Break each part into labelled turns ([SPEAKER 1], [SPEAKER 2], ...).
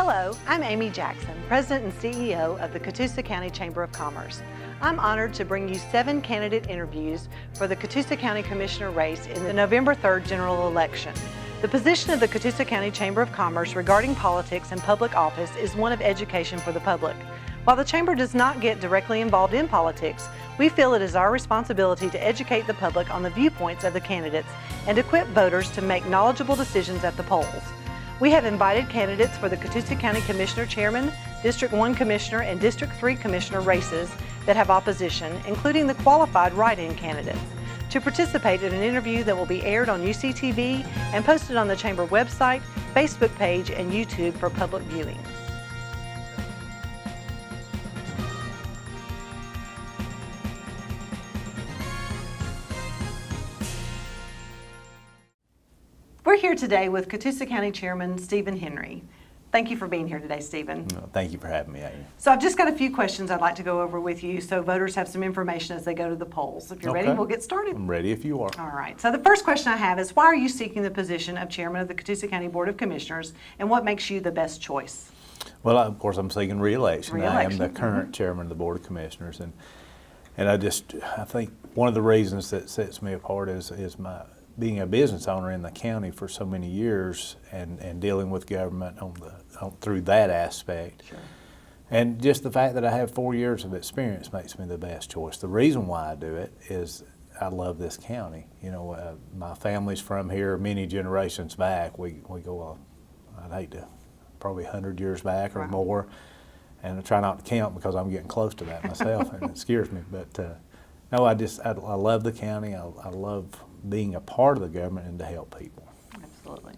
[SPEAKER 1] Hello, I'm Amy Jackson, President and CEO of the Catoosa County Chamber of Commerce. I'm honored to bring you 7 candidate interviews for the Catoosa County Commissioner race in the November 3rd general election. The position of the Catoosa County Chamber of Commerce regarding politics and public office is one of education for the public. While the Chamber does not get directly involved in politics, we feel it is our responsibility to educate the public on the viewpoints of the candidates and equip voters to make knowledgeable decisions at the polls. We have invited candidates for the Catoosa County Commissioner Chairman, District 1 Commissioner, and District 3 Commissioner races that have opposition, including the qualified write-in candidates, to participate in an interview that will be aired on UCTV and posted on the Chamber website, Facebook page, and YouTube for public viewing. We're here today with Catoosa County Chairman Stephen Henry. Thank you for being here today, Stephen.
[SPEAKER 2] Thank you for having me, Amy.
[SPEAKER 1] So I've just got a few questions I'd like to go over with you so voters have some information as they go to the polls. If you're ready, we'll get started.
[SPEAKER 2] I'm ready if you are.
[SPEAKER 1] All right. So the first question I have is, why are you seeking the position of Chairman of the Catoosa County Board of Commissioners, and what makes you the best choice?
[SPEAKER 2] Well, of course, I'm seeking re-election. I am the current
[SPEAKER 1] Mm-hmm.
[SPEAKER 2] Chairman of the Board of Commissioners, and I think one of the reasons that sets me apart is my being a business owner in the county for so many years and dealing with government through that aspect.
[SPEAKER 1] Sure.
[SPEAKER 2] And just the fact that I have 4 years of experience makes me the best choice. The reason why I do it is I love this county. You know, my family's from here many generations back. We go, I'd hate to, probably 100 years back or more. And I try not to count because I'm getting close to that myself and it scares me. But no, I love the county. I love being a part of the government and to help people.
[SPEAKER 1] Absolutely.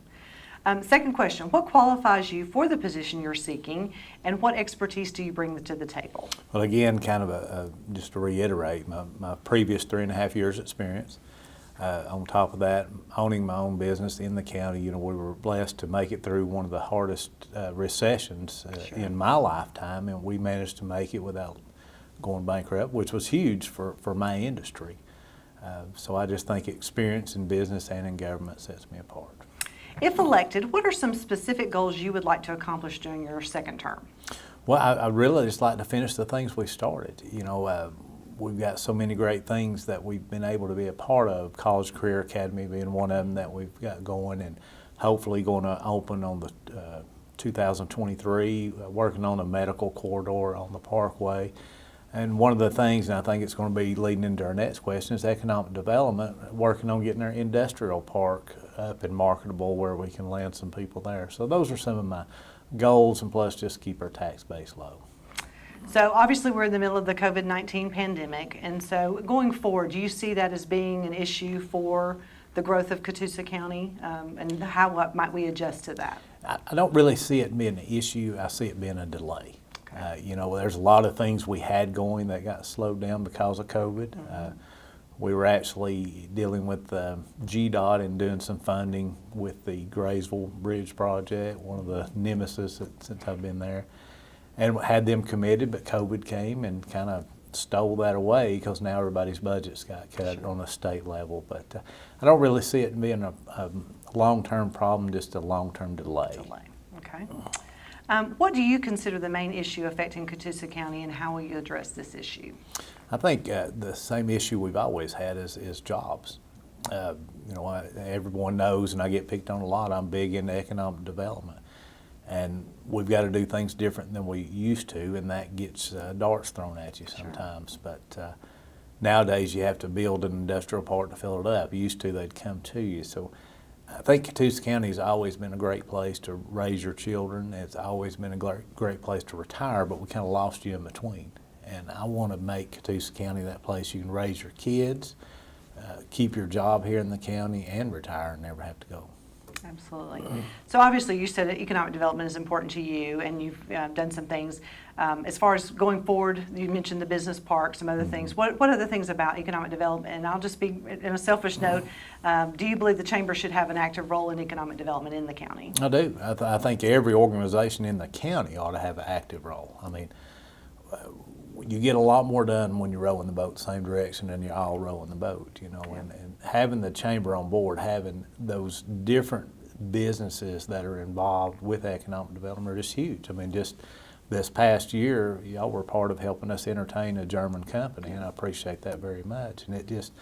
[SPEAKER 1] Second question, what qualifies you for the position you're seeking, and what expertise do you bring to the table?
[SPEAKER 2] Well, again, kind of just to reiterate, my previous 3.5 years experience. On top of that, owning my own business in the county, you know, we were blessed to make it through one of the hardest recessions in my lifetime, and we managed to make it without going bankrupt, which was huge for my industry. So I just think experience in business and in government sets me apart.
[SPEAKER 1] If elected, what are some specific goals you would like to accomplish during your second term?
[SPEAKER 2] Well, I really just like to finish the things we started. You know, we've got so many great things that we've been able to be a part of, College Career Academy being one of them that we've got going, and hopefully going to open on the 2023, working on a medical corridor on the Parkway. And one of the things, and I think it's going to be leading into our next question, is economic development, working on getting our industrial park up and marketable where we can land some people there. So those are some of my goals, and plus just keep our tax base low.
[SPEAKER 1] So obviously we're in the middle of the COVID-19 pandemic, and so going forward, do you see that as being an issue for the growth of Catoosa County, and what might we adjust to that?
[SPEAKER 2] I don't really see it being an issue. I see it being a delay. You know, there's a lot of things we had going that got slowed down because of COVID. We were actually dealing with GDOT and doing some funding with the Graysville Bridge project, one of the nemesis since I've been there, and had them committed, but COVID came and kind of stole that away because now everybody's budgets got cut on a state level. But I don't really see it being a long-term problem, just a long-term delay.
[SPEAKER 1] Okay. What do you consider the main issue affecting Catoosa County, and how will you address this issue?
[SPEAKER 2] I think the same issue we've always had is jobs. You know, everyone knows, and I get picked on a lot, I'm big into economic development. And we've got to do things different than we used to, and that gets darts thrown at you sometimes. Sure. But nowadays you have to build an industrial park to fill it up. Used to, they'd come to you. So I think Catoosa County has always been a great place to raise your children. It's always been a great place to retire, but we kind of lost you in between. And I want to make Catoosa County that place you can raise your kids, keep your job here in the county, and retire and never have to go.
[SPEAKER 1] Absolutely. So obviously you said that economic development is important to you, and you've done some things. As far as going forward, you mentioned the business park, some other things. What other things about economic development? And I'll just be, in a selfish note, do you believe the Chamber should have an active role in economic development in the county?
[SPEAKER 2] I do. I think every organization in the county ought to have an active role. I mean, you get a lot more done when you're rowing the boat the same direction and you're all rowing the boat, you know, and having the Chamber on board, having those different businesses that are involved with economic development are just huge. I mean, just this past year, y'all were part of helping us entertain a German company, and I appreciate that very much. And it just,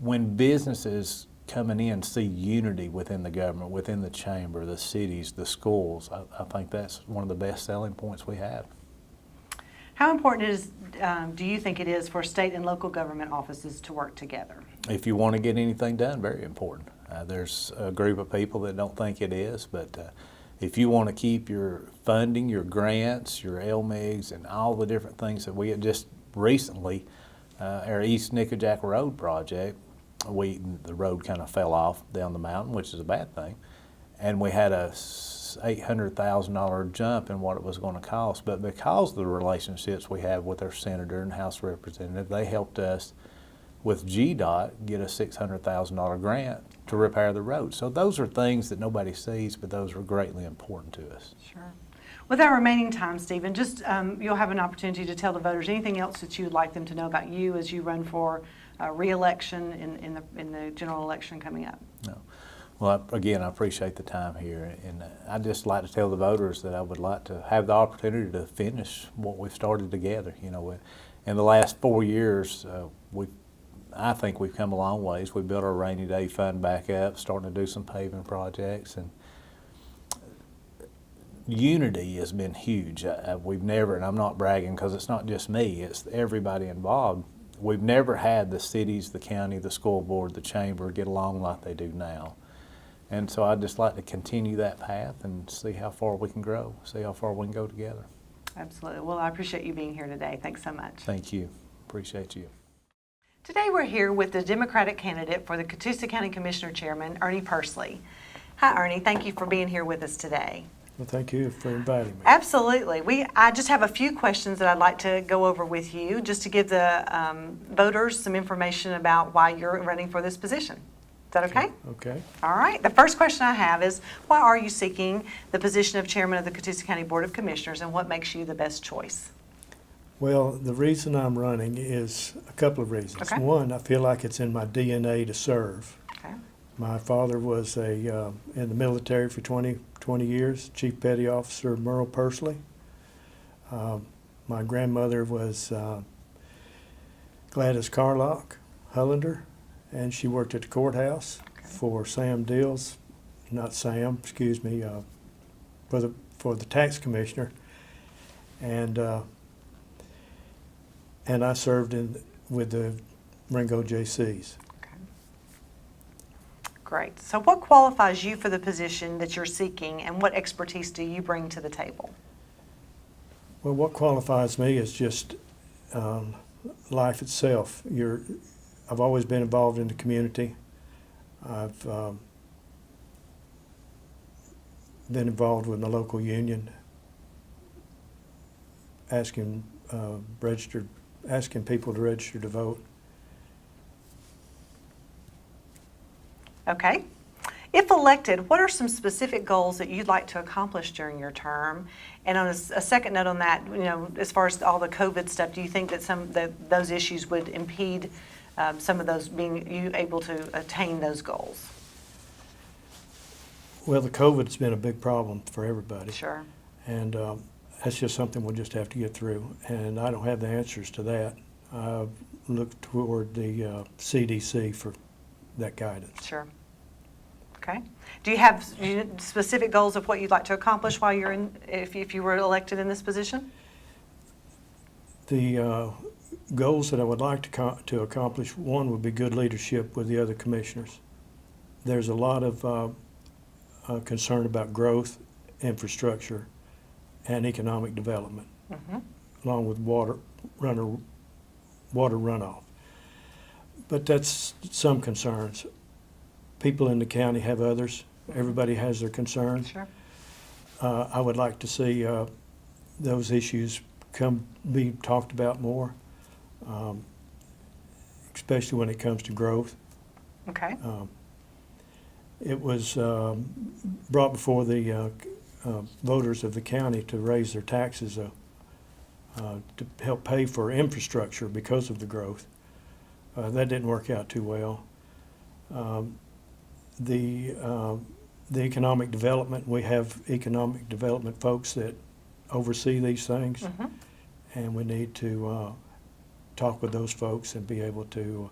[SPEAKER 2] when businesses coming in see unity within the government, within the chamber, the cities, the schools, I think that's one of the best selling points we have.
[SPEAKER 1] How important do you think it is for state and local government offices to work together?
[SPEAKER 2] If you want to get anything done, very important. There's a group of people that don't think it is, but if you want to keep your funding, your grants, your LMIGs, and all the different things that we had just recently, our East Nickajack Road project, the road kind of fell off down the mountain, which is a bad thing, and we had a $800,000 jump in what it was going to cost. But because of the relationships we have with our senator and House representative, they helped us with GDOT get a $600,000 grant to repair the road. So those are things that nobody sees, but those are greatly important to us.
[SPEAKER 1] Sure. With our remaining time, Stephen, just you'll have an opportunity to tell the voters anything else that you would like them to know about you as you run for re-election in the general election coming up.
[SPEAKER 2] No. Well, again, I appreciate the time here, and I'd just like to tell the voters that I would like to have the opportunity to finish what we've started together. You know, in the last 4 years, I think we've come a long ways. We built our rainy day fund back up, starting to do some paving projects, and unity has been huge. We've never, and I'm not bragging because it's not just me, it's everybody involved. We've never had the cities, the county, the school board, the chamber get along like they do now. And so I'd just like to continue that path and see how far we can grow, see how far we can go together.
[SPEAKER 1] Absolutely. Well, I appreciate you being here today. Thanks so much.
[SPEAKER 2] Thank you. Appreciate you.
[SPEAKER 1] Today we're here with the Democratic candidate for the Catoosa County Commissioner Chairman, Ernie Persley. Hi, Ernie. Thank you for being here with us today.
[SPEAKER 3] Well, thank you for inviting me.
[SPEAKER 1] Absolutely. I just have a few questions that I'd like to go over with you just to give the voters some information about why you're running for this position. Is that okay?
[SPEAKER 3] Okay.
[SPEAKER 1] All right. The first question I have is, why are you seeking the position of Chairman of the Catoosa County Board of Commissioners, and what makes you the best choice?
[SPEAKER 3] Well, the reason I'm running is a couple of reasons.
[SPEAKER 1] Okay.
[SPEAKER 3] One, I feel like it's in my DNA to serve.
[SPEAKER 1] Okay.
[SPEAKER 3] My father was in the military for 20 years, Chief Petty Officer Merle Persley. My grandmother was Gladys Carlock Hullender, and she worked at the courthouse for Sam Dills, not Sam, excuse me, for the tax commissioner, and I served with the Ringgold JCs.
[SPEAKER 1] Okay. Great. So what qualifies you for the position that you're seeking, and what expertise do you bring to the table?
[SPEAKER 3] Well, what qualifies me is just life itself. I've always been involved in the community. I've been involved with my local union, asking people to register to vote.
[SPEAKER 1] Okay. If elected, what are some specific goals that you'd like to accomplish during your term? And on a second note on that, you know, as far as all the COVID stuff, do you think that those issues would impede some of those being you able to attain those goals?
[SPEAKER 3] Well, the COVID's been a big problem for everybody.
[SPEAKER 1] Sure.
[SPEAKER 3] And that's just something we'll just have to get through. And I don't have the answers to that. I look toward the CDC for that guidance.
[SPEAKER 1] Sure. Okay. Do you have specific goals of what you'd like to accomplish while you're in, if you were elected in this position?
[SPEAKER 3] The goals that I would like to accomplish, one would be good leadership with the other commissioners. There's a lot of concern about growth, infrastructure, and economic development, along with water runoff. But that's some concerns. People in the county have others. Everybody has their concerns.
[SPEAKER 1] Sure.
[SPEAKER 3] I would like to see those issues be talked about more, especially when it comes to growth.
[SPEAKER 1] Okay.
[SPEAKER 3] It was brought before the voters of the county to raise their taxes to help pay for infrastructure because of the growth. That didn't work out too well. The the economic development, we have economic development folks that oversee these things.
[SPEAKER 1] Mhm.
[SPEAKER 3] And we need to talk with those folks and be able to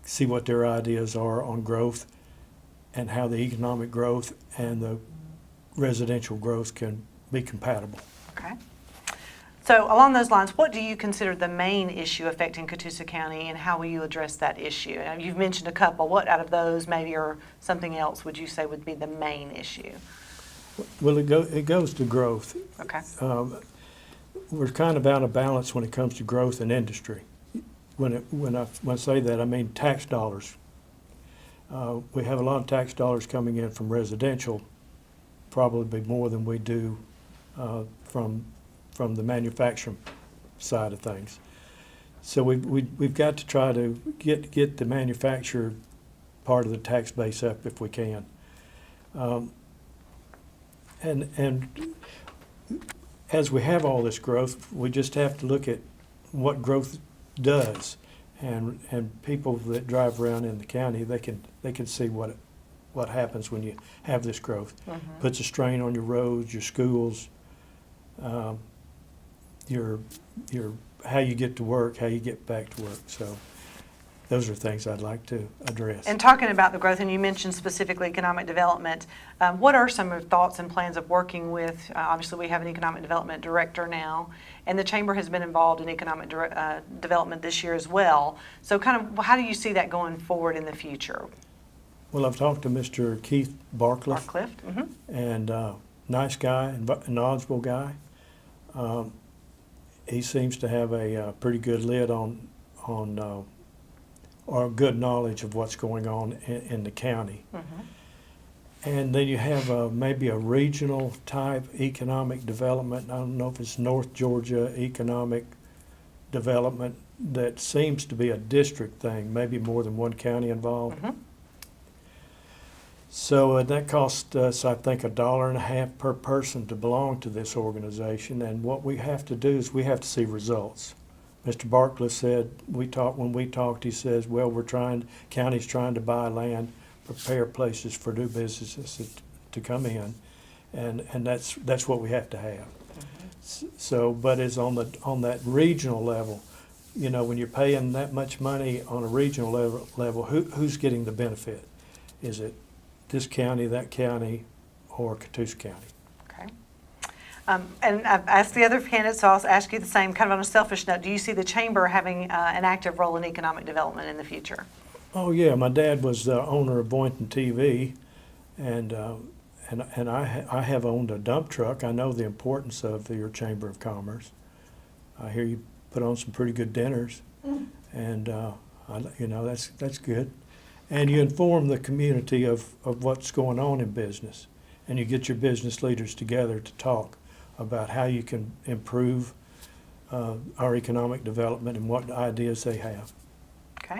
[SPEAKER 3] see what their ideas are on growth and how the economic growth and the residential growth can be compatible.
[SPEAKER 1] Okay. So along those lines, what do you consider the main issue affecting Catoosa County, and how will you address that issue? And you've mentioned a couple. What out of those maybe, or something else, would you say would be the main issue?
[SPEAKER 3] Well, it goes to growth.
[SPEAKER 1] Okay.
[SPEAKER 3] We're kind of out of balance when it comes to growth in industry. When I say that, I mean tax dollars. We have a lot of tax dollars coming in from residential, probably more than we do from the manufacturing side of things. So we've got to try to get the manufacturer part of the tax base up if we can. And as we have all this growth, we just have to look at what growth does. And people that drive around in the county, they can see what happens when you have this growth.
[SPEAKER 1] Mm-hmm.
[SPEAKER 3] Puts a strain on your roads, your schools, your how you get to work, how you get back to work. So those are things I'd like to address.
[SPEAKER 1] And talking about the growth, and you mentioned specifically economic development, what are some of the thoughts and plans of working with, obviously we have an economic development director now, and the Chamber has been involved in economic development this year as well. So kind of how do you see that going forward in the future?
[SPEAKER 3] Well, I've talked to Mr. Keith Barcliff.
[SPEAKER 1] Mm-hmm.
[SPEAKER 3] And nice guy and knowledgeable guy. He seems to have a pretty good lid on or good knowledge of what's going on in the county.
[SPEAKER 1] Mm-hmm.
[SPEAKER 3] And then you have maybe a regional type economic development. I don't know if it's North Georgia economic development that seems to be a district thing, maybe more than one county involved.
[SPEAKER 1] Mm-hmm.
[SPEAKER 3] So that cost us, I think, $1.50 per person to belong to this organization. And what we have to do is we have to see results. Mr. Barclay said, when we talked, he says, well, county's trying to buy land, prepare places for new businesses to come in. And that's what we have to have. Mm-hmm. So, but it's on that regional level, you know, when you're paying that much money on a regional level, who's getting the benefit? Is it this county, that county, or Catoosa County?
[SPEAKER 1] Okay. And I've asked the other candidates, so I'll ask you the same, kind of on a selfish note. Do you see the Chamber having an active role in economic development in the future?
[SPEAKER 3] Oh yeah, my dad was the owner of Boynton TV, and I have owned a dump truck. I know the importance of your Chamber of Commerce. I hear you put on some pretty good dinners, and you know that's good. And you inform the community of what's going on in business, and you get your business leaders together to talk about how you can improve our economic development and what ideas they have.
[SPEAKER 1] Okay.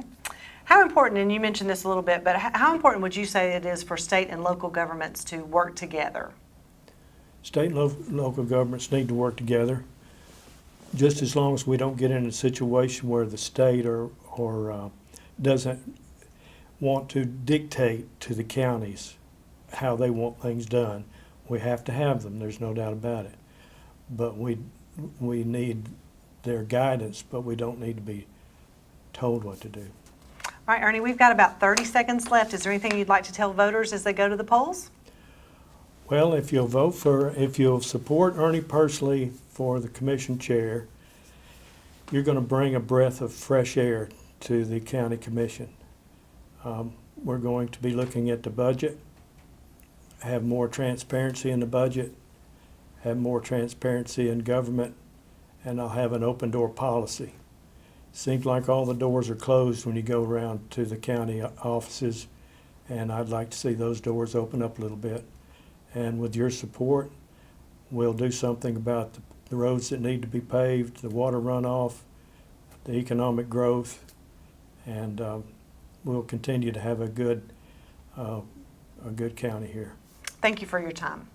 [SPEAKER 1] How important, and you mentioned this a little bit, but how important would you say it is for state and local governments to work together?
[SPEAKER 3] State and local governments need to work together, just as long as we don't get in a situation where the state or doesn't want to dictate to the counties how they want things done. We have to have them, there's no doubt about it. But we need their guidance, but we don't need to be told what to do.
[SPEAKER 1] All right, Ernie, we've got about 30 seconds left. Is there anything you'd like to tell voters as they go to the polls?
[SPEAKER 3] Well, if you'll support Ernie personally for the commission chair, you're going to bring a breath of fresh air to the county commission. We're going to be looking at the budget, have more transparency in the budget, have more transparency in government, and I'll have an open door policy. Seems like all the doors are closed when you go around to the county offices, and I'd like to see those doors open up a little bit. And with your support, we'll do something about the roads that need to be paved, the water runoff, the economic growth, and we'll continue to have a good county here.
[SPEAKER 1] Thank you for your time.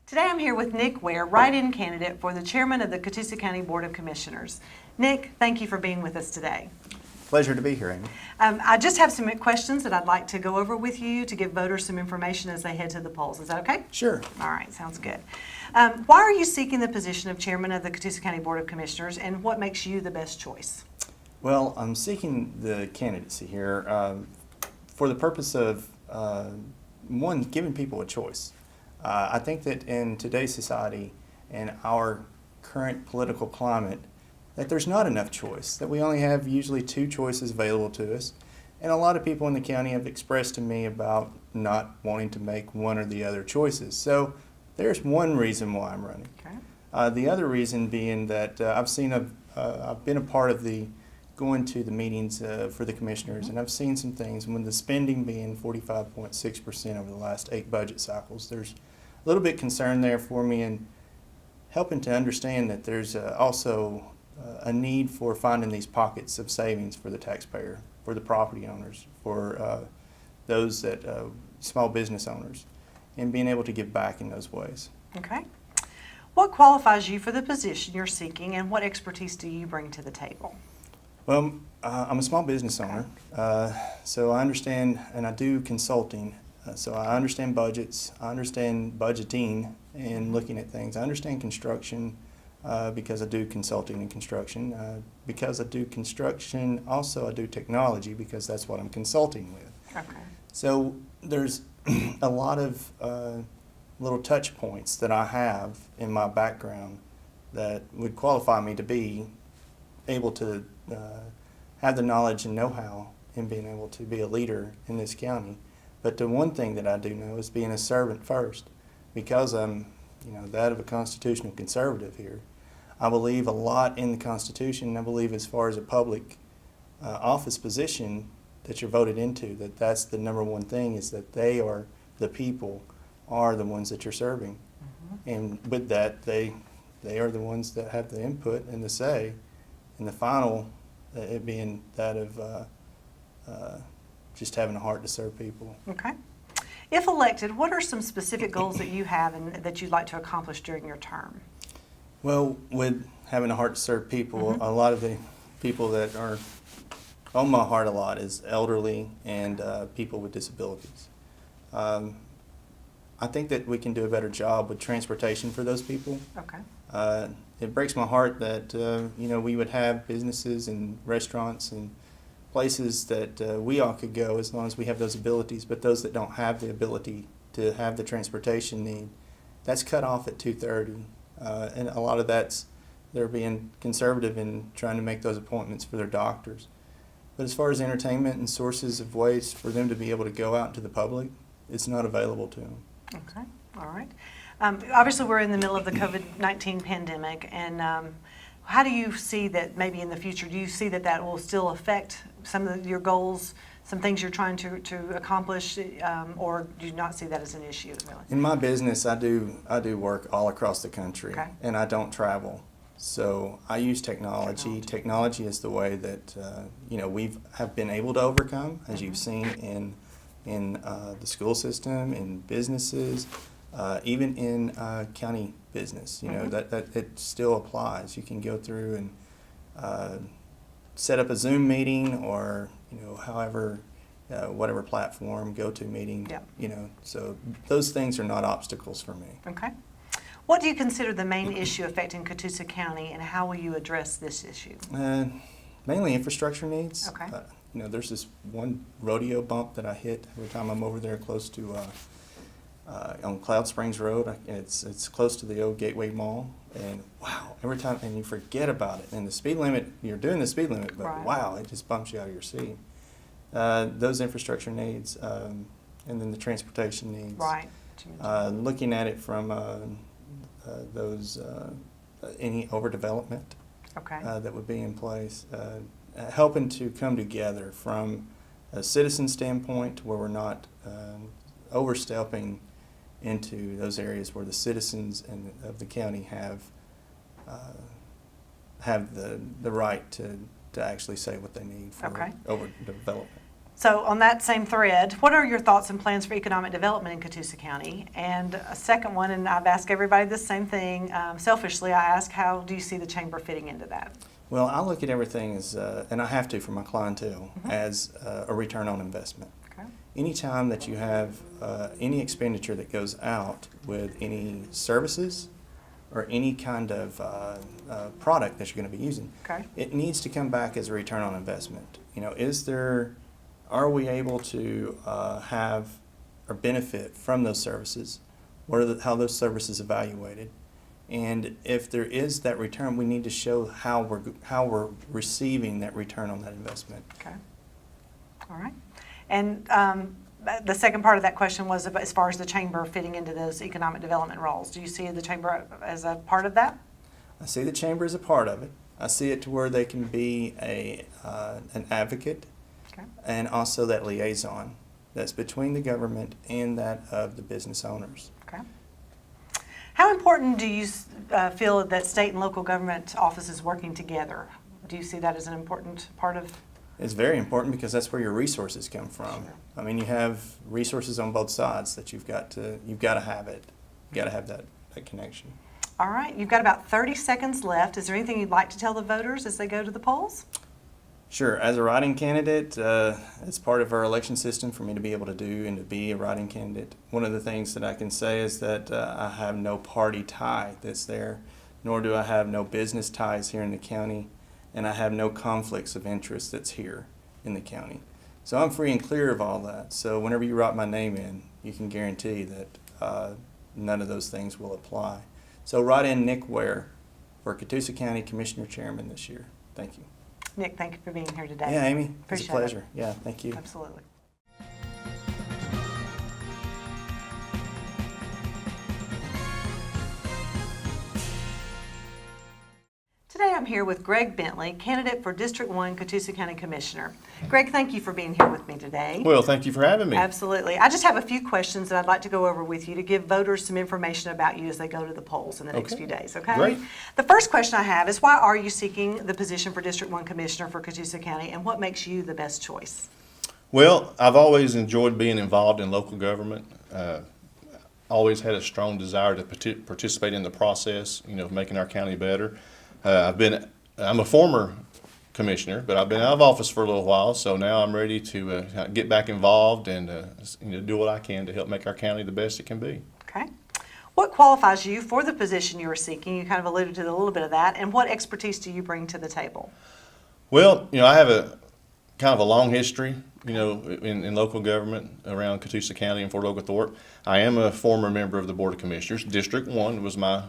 [SPEAKER 1] Today I'm here with Nick Ware, write-in candidate for the chairman of the Catoosa County Board of Commissioners. Nick, thank you for being with us today.
[SPEAKER 4] Pleasure to be here, Amy.
[SPEAKER 1] I just have some questions that I'd like to go over with you to give voters some information as they head to the polls. Is that okay?
[SPEAKER 4] Sure.
[SPEAKER 1] All right, sounds good. Why are you seeking the position of chairman of the Catoosa County Board of Commissioners, and what makes you the best choice?
[SPEAKER 4] Well, I'm seeking the candidacy here for the purpose of, one, giving people a choice. I think that in today's society and our current political climate, that there's not enough choice, that we only have usually two choices available to us. And a lot of people in the county have expressed to me about not wanting to make one or the other choices. So there's one reason why I'm running.
[SPEAKER 1] Okay.
[SPEAKER 4] The other reason being that I've been a part of going to the meetings for the commissioners, and I've seen some things. When the spending being 45.6% over the last 8 budget cycles, there's a little bit concern there for me, and helping to understand that there's also a need for finding these pockets of savings for the taxpayer, for the property owners, for those that small business owners, and being able to give back in those ways.
[SPEAKER 1] Okay. What qualifies you for the position you're seeking, and what expertise do you bring to the table?
[SPEAKER 4] Well, I'm a small business owner, so I understand, and I do consulting. So I understand budgets, I understand budgeting and looking at things. I understand construction because I do consulting in construction. Because I do construction, also I do technology because that's what I'm consulting with.
[SPEAKER 1] Okay.
[SPEAKER 4] So there's a lot of little touch points that I have in my background that would qualify me to be able to have the knowledge and know-how in being able to be a leader in this county. But the one thing that I do know is being a servant first, because I'm, that of a constitutional conservative here. I believe a lot in the Constitution. I believe as far as a public office position that you're voted into, that's the number one thing, is that the people are the ones that you're serving. Mm-hmm. And with that, they are the ones that have the input and the say. And the final, it being that of just having a heart to serve people.
[SPEAKER 1] Okay. If elected, what are some specific goals that you have and that you'd like to accomplish during your term?
[SPEAKER 4] Well, with having a heart to serve people, a lot of the people that are on my heart a lot is elderly and people with disabilities. I think that we can do a better job with transportation for those people.
[SPEAKER 1] Okay.
[SPEAKER 4] It breaks my heart that we would have businesses and restaurants and places that we all could go as long as we have those abilities, but those that don't have the ability to have the transportation need, that's cut off at 2:30. And a lot of they're being conservative in trying to make those appointments for their doctors. But as far as entertainment and sources of ways for them to be able to go out to the public, it's not available to them.
[SPEAKER 1] Okay, all right. Obviously, we're in the middle of the COVID-19 pandemic, and how do you see that maybe in the future, do you see that will still affect some of your goals, some things you're trying to accomplish, or do you not see that as an issue, really?
[SPEAKER 4] In my business, I do work all across the country,
[SPEAKER 1] okay,
[SPEAKER 4] and I don't travel. So I use technology. Technology is the way that we have been able to overcome, as you've seen in the school system, in businesses, even in county business. That it still applies. You can go through and set up a Zoom meeting, or however, whatever platform, GoToMeeting.
[SPEAKER 1] Yeah.
[SPEAKER 4] So those things are not obstacles for me.
[SPEAKER 1] Okay. What do you consider the main issue affecting Catoosa County, and how will you address this issue?
[SPEAKER 4] Mainly infrastructure needs.
[SPEAKER 1] Okay.
[SPEAKER 4] There's this one rodeo bump that I hit every time I'm over there close to on Cloud Springs Road. It's close to the old Gateway Mall, and wow, every time, and you forget about it. And the speed limit, you're doing the speed limit, but
[SPEAKER 1] right,
[SPEAKER 4] wow, it just bumps you out of your seat. Those infrastructure needs, and then the transportation needs.
[SPEAKER 1] Right.
[SPEAKER 4] Looking at it from those any overdevelopment
[SPEAKER 1] okay,
[SPEAKER 4] that would be in place, helping to come together from a citizen standpoint, where we're not overstepping into those areas where the citizens of the county have the right to actually say what they need for overdevelopment.
[SPEAKER 1] So on that same thread, what are your thoughts and plans for economic development in Catoosa County? And a second one, and I've asked everybody the same thing, selfishly I ask, how do you see the chamber fitting into that?
[SPEAKER 4] Well, I look at everything as, and I have to for my clientele,
[SPEAKER 1] Mm-hmm.
[SPEAKER 4] as a return on investment.
[SPEAKER 1] Okay.
[SPEAKER 4] Anytime that you have any expenditure that goes out with any services or any kind of product that you're going to be using,
[SPEAKER 1] Okay.
[SPEAKER 4] it needs to come back as a return on investment. You know, are we able to have or benefit from those services? What are how those services evaluated? And if there is that return, we need to show how we're receiving that return on that investment.
[SPEAKER 1] Okay. All right. And the second part of that question was about, as far as the chamber fitting into those economic development roles. Do you see the chamber as a part of that?
[SPEAKER 4] I see the chamber as a part of it. I see it to where they can be an advocate,
[SPEAKER 1] Okay.
[SPEAKER 4] and also that liaison that's between the government and that of the business owners.
[SPEAKER 1] Okay. How important do you feel that state and local government offices working together? Do you see that as an important part of?
[SPEAKER 4] It's very important because that's where your resources come from.
[SPEAKER 1] Sure.
[SPEAKER 4] I mean, you have resources on both sides that you've got to have it. You've got to have that connection.
[SPEAKER 1] All right. You've got about 30 seconds left. Is there anything you'd like to tell the voters as they go to the polls?
[SPEAKER 4] Sure. As a write-in candidate, it's part of our election system for me to be able to do and to be a write-in candidate. One of the things that I can say is that I have no party tie that's there, nor do I have no business ties here in the county, and I have no conflicts of interest that's here in the county. So I'm free and clear of all that. So whenever you write my name in, you can guarantee that none of those things will apply. So write in Nick Ware for Catoosa County Commissioner Chairman this year. Thank you.
[SPEAKER 1] Nick, thank you for being here today.
[SPEAKER 4] Yeah, Amy, it's
[SPEAKER 1] Appreciate
[SPEAKER 4] a pleasure. Yeah, thank you.
[SPEAKER 1] Absolutely. Today I'm here with Greg Bentley, candidate for District 1 Catoosa County Commissioner. Greg, thank you for being here with me today.
[SPEAKER 5] Well, thank you for having me.
[SPEAKER 1] Absolutely. I just have a few questions that I'd like to go over with you to give voters some information about you as they go to the polls in the next
[SPEAKER 5] Okay.
[SPEAKER 1] few days, okay?
[SPEAKER 5] Great.
[SPEAKER 1] The first question I have is, why are you seeking the position for District 1 Commissioner for Catoosa County, and what makes you the best choice?
[SPEAKER 5] Well, I've always enjoyed being involved in local government. Always had a strong desire to participate in the process, of making our county better. I'm a former commissioner, but I've been out of office for a little while, so now I'm ready to get back involved and do what I can to help make our county the best it can be.
[SPEAKER 1] Okay. What qualifies you for the position you are seeking? You kind of alluded to a little bit of that. And what expertise do you bring to the table?
[SPEAKER 5] Well, I have a kind of a long history, in local government around Catoosa County and Fort Oglethorpe. I am a former member of the Board of Commissioners. District 1 was my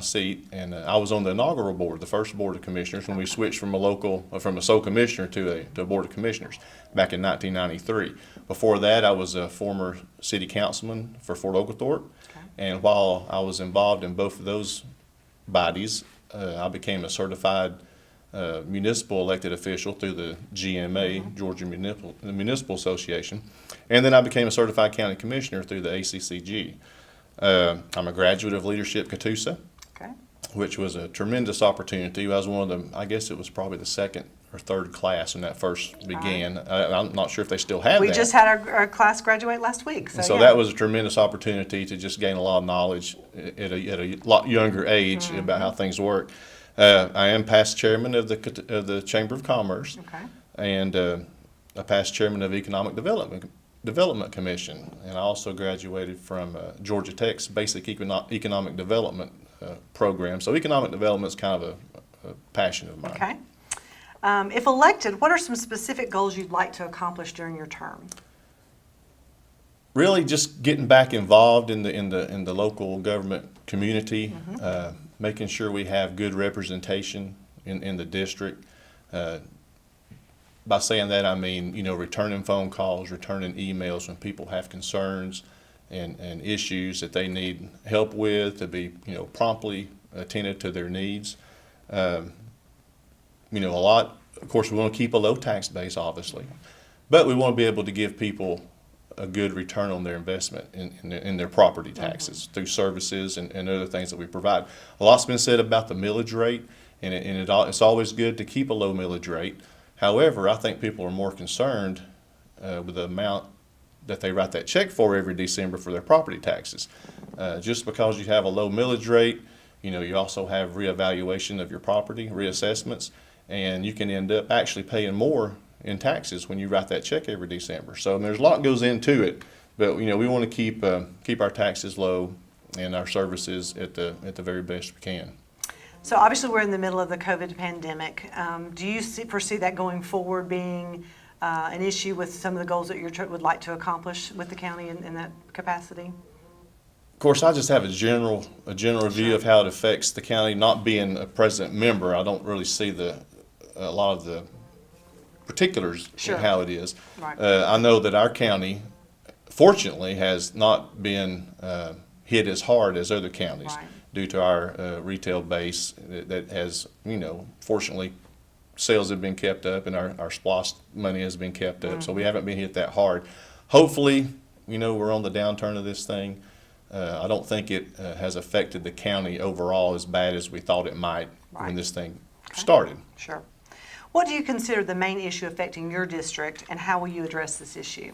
[SPEAKER 5] seat, and I was on the inaugural board, the first Board of Commissioners, when we switched from a sole commissioner to a Board of Commissioners back in 1993. Before that, I was a former city councilman for Fort Oglethorpe, and while I was involved in both of those bodies, I became a certified municipal elected official through the GMA, Georgia Municipal Association, and then I became a certified county commissioner through the ACCG. I'm a graduate of Leadership Catoosa,
[SPEAKER 1] Okay.
[SPEAKER 5] which was a tremendous opportunity. I was one of the, I guess it was probably the second or third class when that first began. I'm not sure if they still have that.
[SPEAKER 1] We just had our class graduate last week.
[SPEAKER 5] So
[SPEAKER 1] yeah.
[SPEAKER 5] that was a tremendous opportunity to just gain a lot of knowledge at a lot younger age about how things work. I am past chairman of the Chamber of Commerce,
[SPEAKER 1] Okay.
[SPEAKER 5] and a past chairman of Economic Development Commission, and I also graduated from Georgia Tech's Basic Economic Development program. So economic development is kind of a passion of mine.
[SPEAKER 1] Okay. If elected, what are some specific goals you'd like to accomplish during your term?
[SPEAKER 5] Really, just getting back involved in the local government community, making sure we have good representation in the district. By saying that, I mean, returning phone calls, returning emails when people have concerns and issues that they need help with, to be, promptly attentive to their needs. A lot, of course, we want to keep a low tax base, obviously, but we want to be able to give people a good return on their investment in their property taxes through services and other things that we provide. A lot's been said about the millage rate, and it's always good to keep a low millage rate. However, I think people are more concerned with the amount that they write that check for every December for their property taxes. Just because you have a low millage rate, you also have reevaluation of your property, reassessments, and you can end up actually paying more in taxes when you write that check every December. So there's a lot goes into it, but we want to keep our taxes low and our services at the very best we can.
[SPEAKER 1] So obviously we're in the middle of the COVID pandemic. Do you foresee that going forward being an issue with some of the goals that you would like to accomplish with the county in that capacity?
[SPEAKER 5] Of course, I just have a general view of how it affects the county. Not being a president member, I don't really see a lot of the particulars
[SPEAKER 1] Sure.
[SPEAKER 5] in how it is.
[SPEAKER 1] Right.
[SPEAKER 5] I know that our county, fortunately, has not been hit as hard as other counties
[SPEAKER 1] Right.
[SPEAKER 5] due to our retail base that has, fortunately, sales have been kept up and our SPLOST money has been kept up. So we haven't been hit that hard. Hopefully, we're on the downturn of this thing. I don't think it has affected the county overall as bad as we thought it might
[SPEAKER 1] Right.
[SPEAKER 5] when this thing started.
[SPEAKER 1] Sure. What do you consider the main issue affecting your district, and how will you address this issue?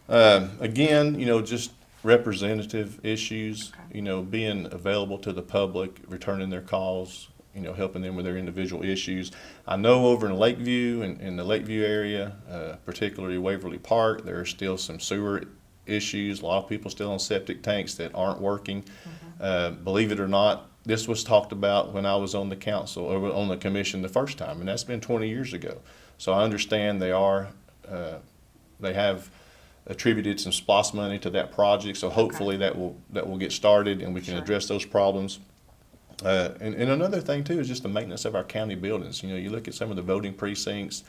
[SPEAKER 5] Again, just representative issues,
[SPEAKER 1] Okay.
[SPEAKER 5] Being available to the public, returning their calls, helping them with their individual issues. I know over in Lakeview, in the Lakeview area, particularly Waverly Park, there are still some sewer issues. A lot of people still on septic tanks that aren't working. Believe it or not, this was talked about when I was on the council, or on the commission the first time, and that's been 20 years ago. So I understand they have attributed some SPLOST money to that project, so hopefully that will get started and we can
[SPEAKER 1] Sure.
[SPEAKER 5] address those problems. And another thing too is just the maintenance of our county buildings. You look at some of the voting precincts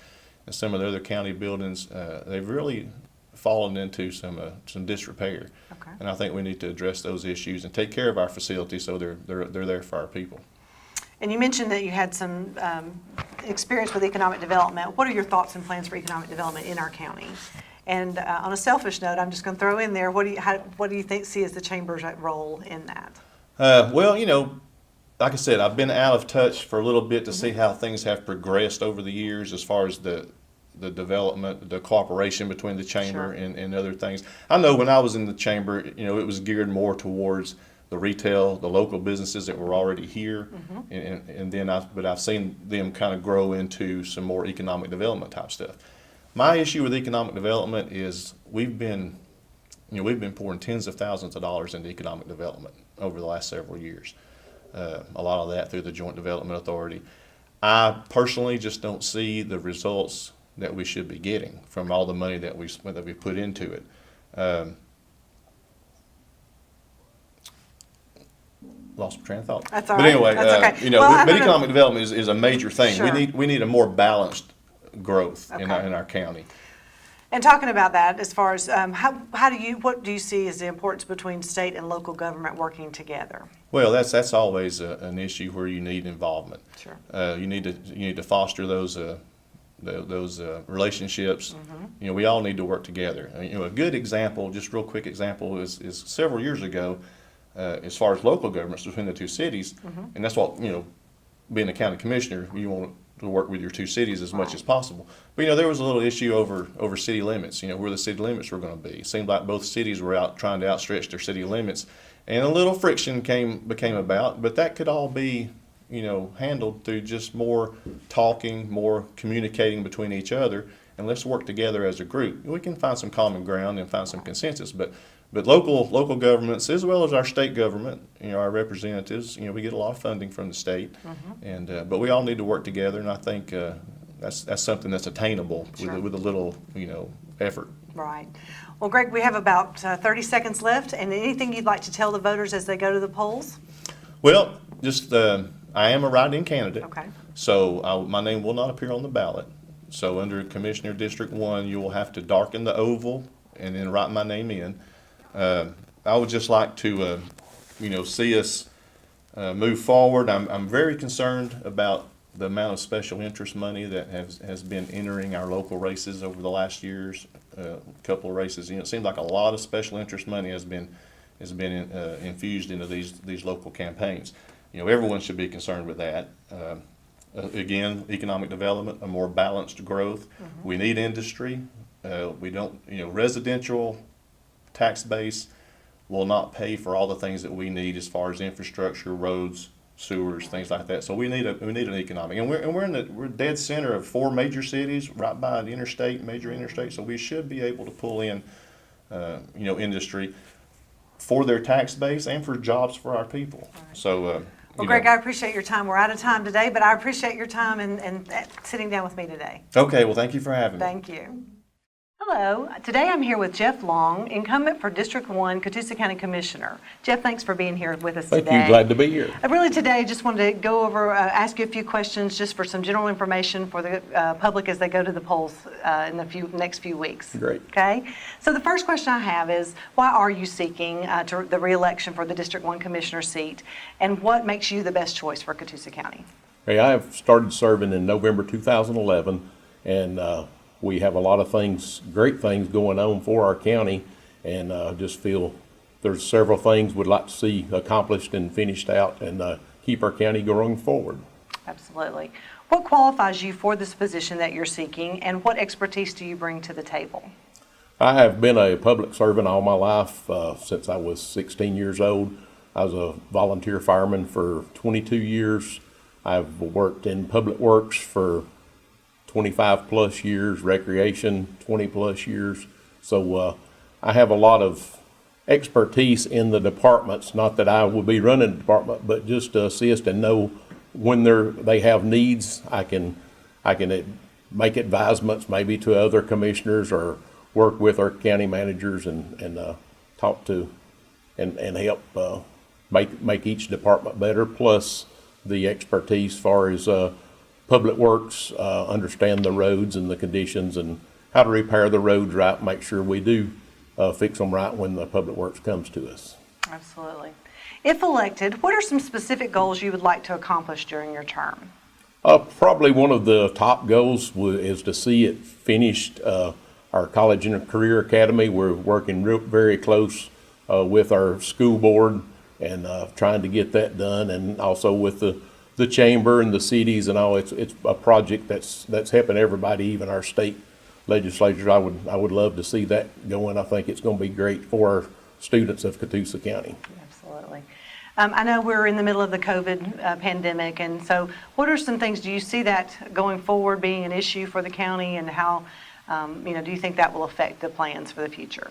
[SPEAKER 5] and some of the other county buildings, they've really fallen into some disrepair.
[SPEAKER 1] Okay.
[SPEAKER 5] And I think we need to address those issues and take care of our facilities so they're there for our people.
[SPEAKER 1] And you mentioned that you had some experience with economic development. What are your thoughts and plans for economic development in our county? And on a selfish note, I'm just going to throw in there, what do you see as the chamber's role in that?
[SPEAKER 5] Well, like I said, I've been out of touch for a little bit to see how things have progressed over the years as far as the development, the cooperation between the chamber
[SPEAKER 1] Sure.
[SPEAKER 5] and other things. I know when I was in the chamber, it was geared more towards the retail, the local businesses that were already here, and then I've seen them kind of grow into some more economic development type stuff. My issue with economic development is we've been pouring tens of thousands of dollars into economic development over the last several years. A lot of that through the Joint Development Authority. I personally just don't see the results that we should be getting from all the money that we put into it. Lost my train of thought.
[SPEAKER 1] That's all
[SPEAKER 5] but
[SPEAKER 1] right.
[SPEAKER 5] anyway,
[SPEAKER 1] That's okay. Well, I
[SPEAKER 5] but
[SPEAKER 1] don't know.
[SPEAKER 5] economic development is a major thing.
[SPEAKER 1] Sure.
[SPEAKER 5] We need a more balanced growth in
[SPEAKER 1] Okay.
[SPEAKER 5] our county.
[SPEAKER 1] And talking about that, as far as what do you see as the importance between state and local government working together?
[SPEAKER 5] Well, that's always an issue where you need involvement.
[SPEAKER 1] Sure.
[SPEAKER 5] You need to foster those relationships. We all need to work together. A good example, just real quick example, is several years ago, as far as local governments between the two cities, and that's what being a county commissioner, you want to work with your two cities as much as possible. But there was a little issue over city limits. Where the city limits were going to be. It seemed like both cities were out trying to outstretch their city limits, and a little friction became about. But that could all be handled through just more talking, more communicating between each other, and let's work together as a group. We can find some common ground and find some consensus, but local governments, as well as our state government, our representatives, we get a lot of funding from the state, and but we all need to work together, and I think that's something that's attainable
[SPEAKER 1] Sure.
[SPEAKER 5] with a little effort.
[SPEAKER 1] Right. Well, Greg, we have about 30 seconds left, and anything you'd like to tell the voters as they go to the polls?
[SPEAKER 5] Well, just I am a write-in candidate.
[SPEAKER 1] Okay.
[SPEAKER 5] So my name will not appear on the ballot. So under Commissioner District 1, you will have to darken the oval and then write my name in. I would just like to, see us move forward. I'm very concerned about the amount of special interest money that has been entering our local races over the last years. A couple of races, it seems like a lot of special interest money has been infused into these local campaigns. Everyone should be concerned with that. Again, economic development, a more balanced growth. We need industry. We don't, residential tax base will not pay for all the things that we need as far as infrastructure, roads, sewers, things like that. So we need an economic, and we're dead center of 4 major cities, right by the major interstate. So we should be able to pull in, industry for their tax base and for jobs for our people. So.
[SPEAKER 1] Well, Greg, I appreciate your time. We're out of time today, but I appreciate your time and sitting down with me today.
[SPEAKER 5] Okay, well, thank you for having me.
[SPEAKER 1] Thank you. Hello. Today I'm here with Jeff Long, incumbent for District 1 Catoosa County Commissioner. Jeff, thanks for being here with us today.
[SPEAKER 6] Thank you. Glad to be here.
[SPEAKER 1] I really today just wanted to go over, ask you a few questions just for some general information for the public as they go to the polls in the next few weeks.
[SPEAKER 6] Great.
[SPEAKER 1] Okay. So the first question I have is, why are you seeking the re-election for the District 1 Commissioner seat, and what makes you the best choice for Catoosa County?
[SPEAKER 6] Hey, I have started serving in November 2011, and we have a lot of great things going on for our county, and just feel there's several things we'd like to see accomplished and finished out and keep our county going forward.
[SPEAKER 1] Absolutely. What qualifies you for this position that you're seeking, and what expertise do you bring to the table?
[SPEAKER 6] I have been a public servant all my life since I was 16 years old. I was a volunteer fireman for 22 years. I've worked in public works for 25 plus years, recreation 20 plus years. So I have a lot of expertise in the departments, not that I will be running the department, but just to assist and know when they have needs. I can make advisements maybe to other commissioners or work with our county managers and talk to and help make each department better, plus the expertise as far as Public Works, understand the roads and the conditions and how to repair the roads right, make sure we do fix them right when the Public Works comes to us.
[SPEAKER 1] Absolutely. If elected, what are some specific goals you would like to accomplish during your term?
[SPEAKER 6] Probably one of the top goals is to see it finished, our College and Career Academy. We're working very close with our school board and trying to get that done, and also with the chamber and the cities and all. It's a project that's helping everybody, even our state legislatures. I would love to see that going. I think it's going to be great for our students of Catoosa County.
[SPEAKER 1] Absolutely. I know we're in the middle of the COVID pandemic, and so what are some things, do you see that going forward being an issue for the county, and how, do you think that will affect the plans for the future?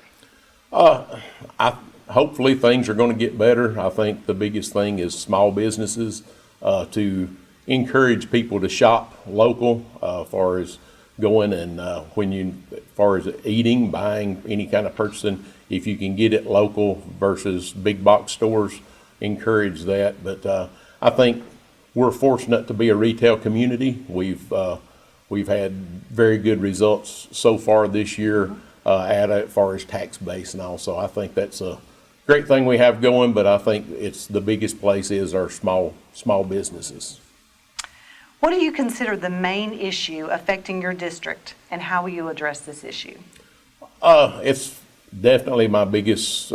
[SPEAKER 6] Hopefully things are going to get better. I think the biggest thing is small businesses, to encourage people to shop local, as far as going and as far as eating, buying, any kind of purchasing, if you can get it local versus big box stores, encourage that. But I think we're fortunate to be a retail community. We've had very good results so far this year as far as tax base and all. So I think that's a great thing we have going, but I think it's the biggest place is our small businesses.
[SPEAKER 1] What do you consider the main issue affecting your district, and how will you address this issue?
[SPEAKER 6] It's definitely my biggest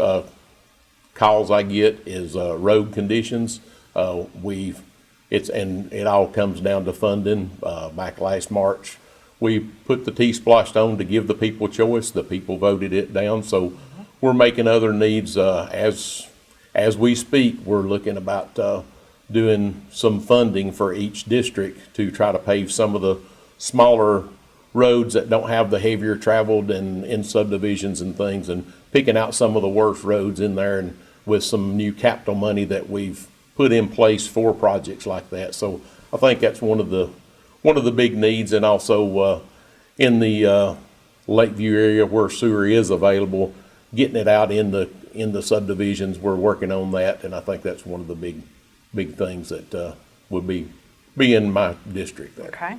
[SPEAKER 6] calls I get is road conditions. It all comes down to funding. Back last March, we put the T-Splosh on to give the people choice. The people voted it down, so we're making other needs as we speak. We're looking about doing some funding for each district to try to pave some of the smaller roads that don't have the heavier traveled and in subdivisions and things, and picking out some of the worst roads in there, and with some new capital money that we've put in place for projects like that. So I think that's one of the big needs. And also in the Lakeview area where sewer is available, getting it out in the subdivisions, we're working on that, and I think that's one of the big things that would be in my district there.
[SPEAKER 1] Okay.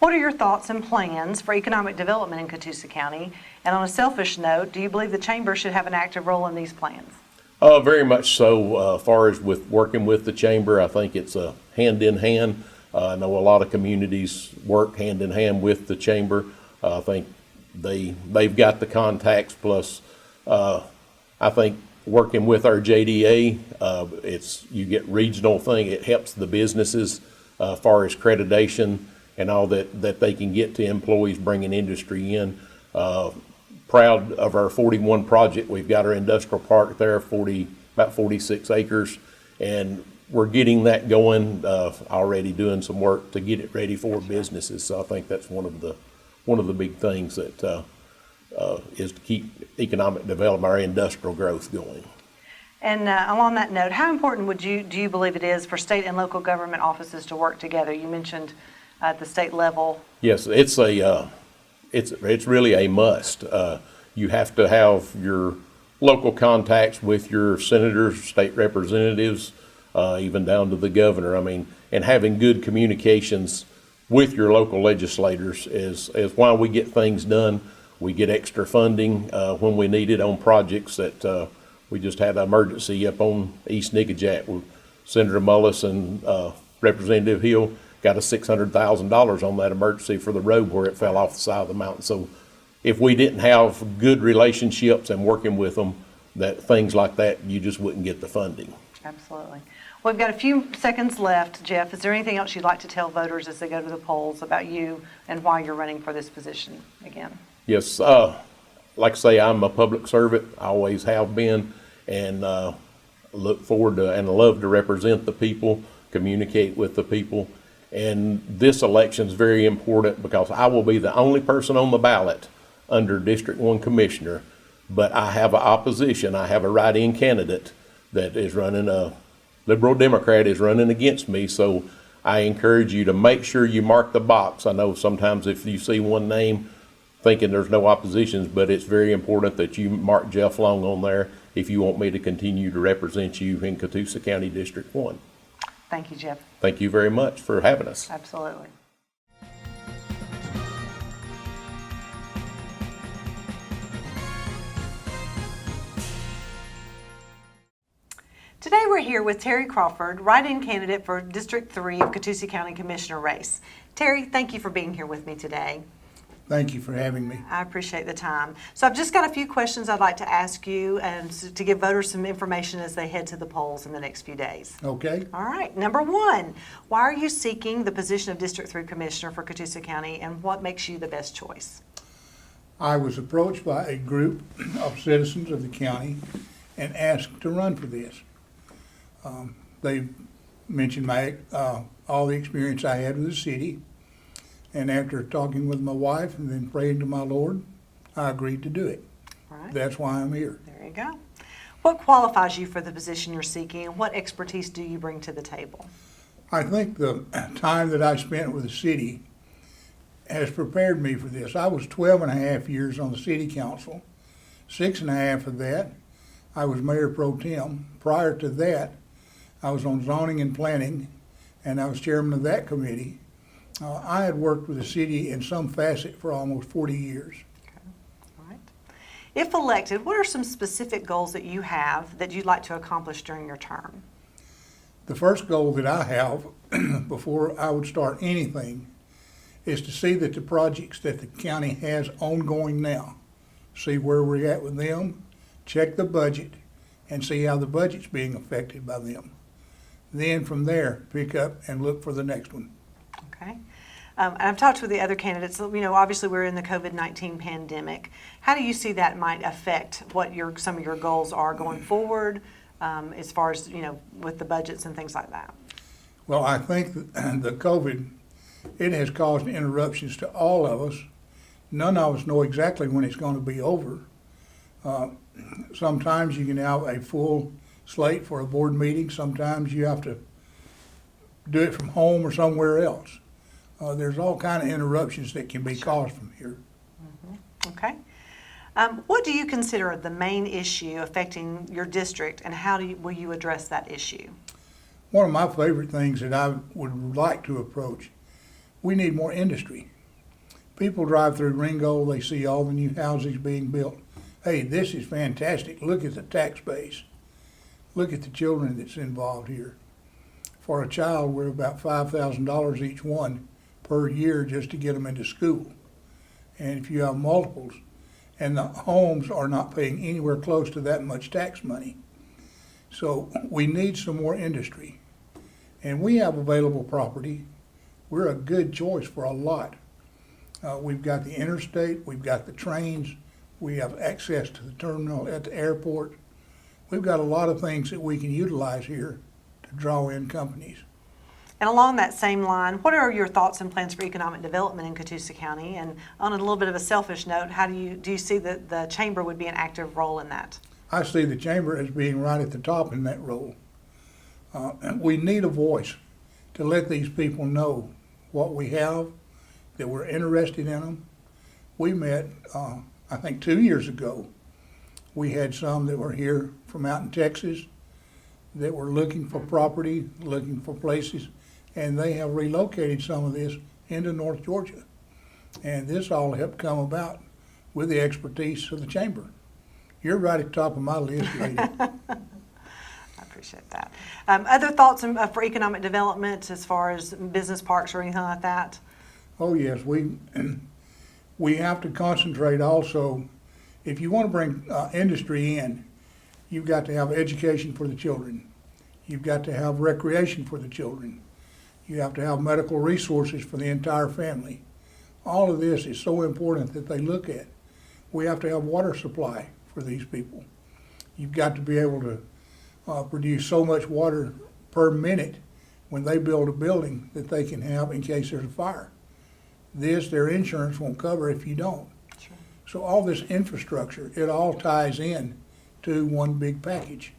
[SPEAKER 1] What are your thoughts and plans for economic development in Catoosa County? And on a selfish note, do you believe the chamber should have an active role in these plans?
[SPEAKER 6] Very much so. As far as with working with the chamber, I think it's a hand in hand. I know a lot of communities work hand in hand with the chamber. I think they've got the contacts, plus I think working with our JDA, you get regional thing. It helps the businesses as far as accreditation and all that they can get to employees, bringing industry in. Proud of our 41 project. We've got our industrial park there, about 46 acres, and we're getting that going, already doing some work to get it ready for businesses. So I think that's one of the big things that is to keep economic development, our industrial growth going.
[SPEAKER 1] And along that note, how important do you believe it is for state and local government offices to work together? You mentioned at the state level.
[SPEAKER 6] Yes, it's really a must. You have to have your local contacts with your senators, state representatives, even down to the governor. I mean, and having good communications with your local legislators is why we get things done. We get extra funding when we need it on projects that we just had an emergency up on East Nickajack with Senator Mullis and Representative Hill got us $600,000 on that emergency for the road where it fell off the side of the mountain. So if we didn't have good relationships and working with them, that things like that, you just wouldn't get the funding.
[SPEAKER 1] Absolutely. Well, we've got a few seconds left. Jeff, is there anything else you'd like to tell voters as they go to the polls about you and why you're running for this position again?
[SPEAKER 6] Yes, like I say, I'm a public servant. I always have been, and look forward to and love to represent the people, communicate with the people. And this election is very important because I will be the only person on the ballot under District 1 Commissioner, but I have an opposition. I have a write-in candidate that is running, a Liberal Democrat is running against me, so I encourage you to make sure you mark the box. I know sometimes if you see one name thinking there's no oppositions, but it's very important that you mark Jeff Long on there if you want me to continue to represent you in Catoosa County District 1.
[SPEAKER 1] Thank you, Jeff.
[SPEAKER 6] Thank you very much for having us.
[SPEAKER 1] Absolutely. Today we're here with Terry Crawford, write-in candidate for District 3 of Catoosa County Commissioner race. Terry, thank you for being here with me today.
[SPEAKER 7] Thank you for having me.
[SPEAKER 1] I appreciate the time. So I've just got a few questions I'd like to ask you and to give voters some information as they head to the polls in the next few days.
[SPEAKER 7] Okay.
[SPEAKER 1] All right. Number one, why are you seeking the position of District 3 Commissioner for Catoosa County, and what makes you the best choice?
[SPEAKER 7] I was approached by a group of citizens of the county and asked to run for this. They mentioned all the experience I had with the city, and after talking with my wife and then praying to my Lord, I agreed to do it.
[SPEAKER 1] All right.
[SPEAKER 7] That's why I'm here.
[SPEAKER 1] There you go. What qualifies you for the position you're seeking, and what expertise do you bring to the table?
[SPEAKER 7] I think the time that I spent with the city has prepared me for this. I was 12 and a half years on the city council. 6.5 of that, I was mayor pro tem. Prior to that, I was on zoning and planning, and I was chairman of that committee. I had worked with the city in some facet for almost 40 years.
[SPEAKER 1] Okay. All right. If elected, what are some specific goals that you have that you'd like to accomplish during your term?
[SPEAKER 7] The first goal that I have before I would start anything is to see that the projects that the county has ongoing now, see where we're at with them, check the budget, and see how the budget's being affected by them. Then from there, pick up and look for the next one.
[SPEAKER 1] Okay. And I've talked with the other candidates. You know, obviously we're in the COVID-19 pandemic. How do you see that might affect what some of your goals are going forward, as far as, you know, with the budgets and things like that?
[SPEAKER 7] Well, I think that the COVID, it has caused interruptions to all of us. None of us know exactly when it's going to be over. Sometimes you can have a full slate for a board meeting. Sometimes you have to do it from home or somewhere else. There's all kind of interruptions that can be caused from here.
[SPEAKER 1] Mm-hmm. Okay. What do you consider the main issue affecting your district, and how will you address that issue?
[SPEAKER 7] One of my favorite things that I would like to approach, we need more industry. People drive through Ringgold, they see all the new houses being built. Hey, this is fantastic. Look at the tax base. Look at the children that's involved here. For a child, we're about $5,000 each one per year just to get them into school. And if you have multiples, and the homes are not paying anywhere close to that much tax money. So we need some more industry. And we have available property. We're a good choice for a lot. We've got the interstate, we've got the trains, we have access to the terminal at the airport. We've got a lot of things that we can utilize here to to draw in companies.
[SPEAKER 1] And along that same line, what are your thoughts and plans for economic development in Catoosa County? And on a little bit of a selfish note, how do you see that the chamber would be an active role in that?
[SPEAKER 7] I see the chamber as being right at the top in that role. And we need a voice to let these people know what we have, that we're interested in them. We met, I think 2 years ago. We had some that were here from out in Texas that were looking for property, looking for places, and they have relocated some of this into North Georgia. And this all helped come about with the expertise of the chamber. You're right at the top of my list, lady.
[SPEAKER 1] I appreciate that. Other thoughts for economic development as far as business parks or anything like that?
[SPEAKER 7] Oh, yes, we have to concentrate also. If you want to bring industry in, you've got to have education for the children. You've got to have recreation for the children. You have to have medical resources for the entire family. All of this is so important that they look at. We have to have water supply for these people. You've got to be able to produce so much water per minute when they build a building that they can have in case there's a fire. Their insurance won't cover if you don't.
[SPEAKER 1] Sure.
[SPEAKER 7] So all this infrastructure, it all ties in to one big package.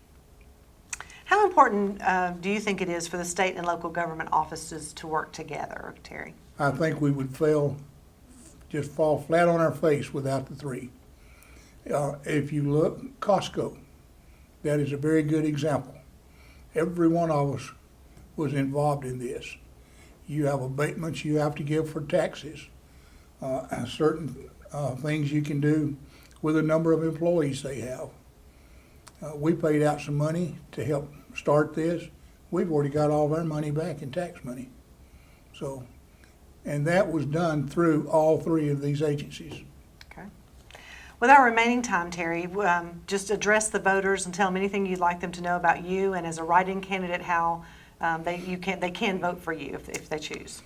[SPEAKER 1] How important do you think it is for the state and local government offices to work together, Terry?
[SPEAKER 7] I think we would just fall flat on our face without the three. If you look, Costco, that is a very good example. Every one of us was involved in this. You have abatements you have to give for taxes, certain things you can do with the number of employees they have. We paid out some money to help start this. We've already got all of our money back in tax money. So, and that was done through all three of these agencies.
[SPEAKER 1] Okay. With our remaining time, Terry, just address the voters and tell them anything you'd like them to know about you, and as a write-in candidate, how they can vote for you if they choose.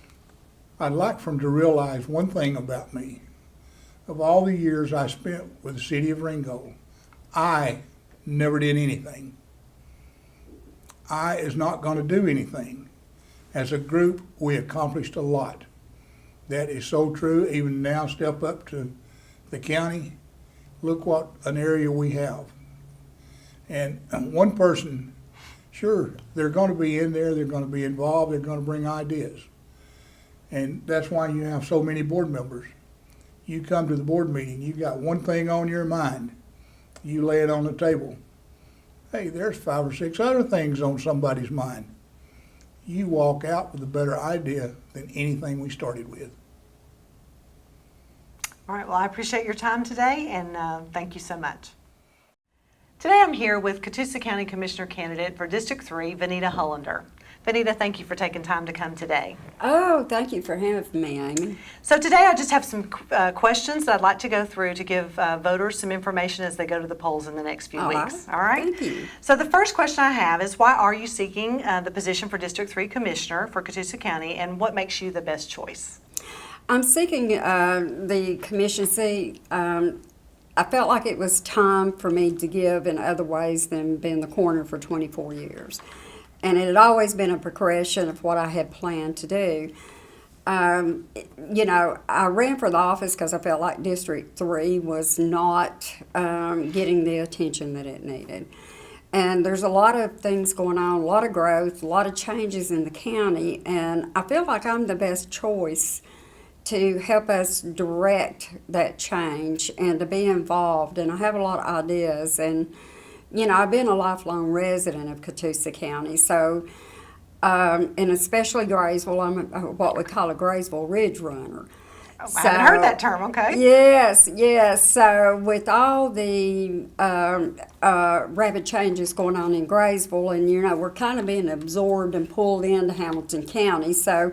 [SPEAKER 7] I'd like for them to realize one thing about me. Of all the years I spent with the city of Ringgold, I never did anything. I is not going to do anything. As a group, we accomplished a lot. That is so true. Even now, step up to the county, look what an area we have. And one person, sure, they're going to be in there, they're going to be involved, they're going to bring ideas. And that's why you have so many board members. You come to the board meeting, you got one thing on your mind, you lay it on the table. Hey, there's 5 or 6 other things on somebody's mind. You walk out with a better idea than anything we started with.
[SPEAKER 1] All right, well, I appreciate your time today, and thank you so much. Today I'm here with Catoosa County Commissioner candidate for District 3, Vanita Hollander. Vanita, thank you for taking time to come today.
[SPEAKER 8] Oh, thank you for having me, Amy.
[SPEAKER 1] So today I just have some questions that I'd like to go through to give voters some information as they go to the polls in the next few weeks. All right?
[SPEAKER 8] Thank you.
[SPEAKER 1] So the first question I have is, why are you seeking the position for District 3 Commissioner for Catoosa County, and what makes you the best choice?
[SPEAKER 8] I'm seeking the commission seat. I felt like it was time for me to give in other ways than being the coroner for 24 years. And it had always been a progression of what I had planned to do. You know, I ran for the office because I felt like District 3 was not getting the attention that it needed. And there's a lot of things going on, a lot of growth, a lot of changes in the county, and I feel like I'm the best choice to help us direct that change and to be involved. And I have a lot of ideas, and you know, I've been a lifelong resident of Catoosa County, so and especially Graysville, I'm what we call a Graysville Ridge Runner.
[SPEAKER 1] Oh, I haven't heard that term. Okay.
[SPEAKER 8] Yes, yes. So with all the rapid changes going on in Graysville, and you know, we're kind of being absorbed and pulled into Hamilton County, so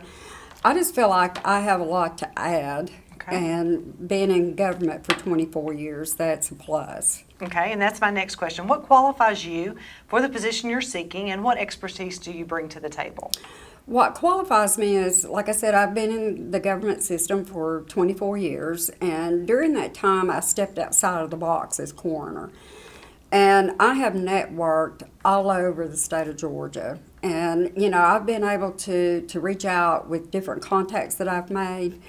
[SPEAKER 8] I just feel like I have a lot to add.
[SPEAKER 1] Okay.
[SPEAKER 8] And being in government for 24 years, that's a plus.
[SPEAKER 1] Okay, and that's my next question. What qualifies you for the position you're seeking, and what expertise do you bring to the table?
[SPEAKER 8] What qualifies me is, like I said, I've been in the government system for 24 years, and during that time, I stepped outside of the box as coroner. And I have networked all over the state of Georgia. And, you know, I've been able to reach out with different contacts that I've made